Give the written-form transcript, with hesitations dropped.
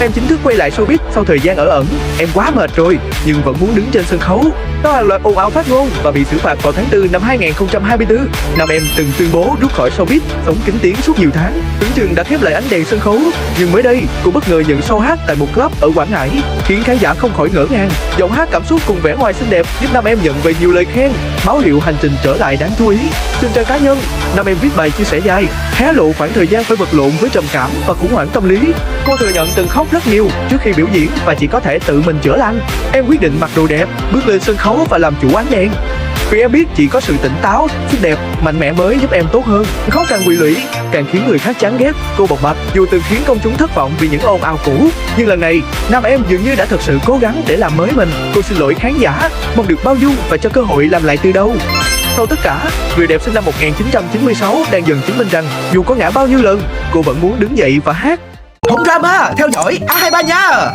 Em chính thức quay lại showbiz sau thời gian ở ẩn. Em quá mệt rồi, nhưng vẫn muốn đứng trên sân khấu. Có hàng loạt ồn ào phát ngôn và bị xử phạt vào tháng 4 năm 2024. Nam em từng tuyên bố rút khỏi showbiz, sống kín tiếng suốt nhiều tháng. Tưởng chừng đã khép lại ánh đèn sân khấu, nhưng mới đây cô bất ngờ nhận show hát tại một club ở Quảng Ngãi, khiến khán giả không khỏi ngỡ ngàng. Giọng hát cảm xúc cùng vẻ ngoài xinh đẹp giúp Nam em nhận về nhiều lời khen, báo hiệu hành trình trở lại đáng chú ý. Trên trang cá nhân, Nam em viết bài chia sẻ dài, hé lộ khoảng thời gian phải vật lộn với trầm cảm và khủng hoảng tâm lý. Cô thừa nhận từng khóc rất nhiều trước khi biểu diễn và chỉ có thể tự mình chữa lành. Em quyết định mặc đồ đẹp, bước lên sân khấu và làm chủ ánh đèn. Vì em biết chỉ có sự tỉnh táo, xinh đẹp, mạnh mẽ mới giúp em tốt hơn. Khó càng quỵ lụy, càng khiến người khác chán ghét. Cô bộc bạch dù từng khiến công chúng thất vọng vì những ồn ào cũ, nhưng lần này Nam em dường như đã thật sự cố gắng để làm mới mình. Cô xin lỗi khán giả, mong được bao dung và cho cơ hội làm lại từ đầu. Sau tất cả, người đẹp sinh năm 1996 đang dần chứng minh rằng dù có ngã bao nhiêu lần, cô vẫn muốn đứng dậy và hát. Không drama, theo dõi A23 nha.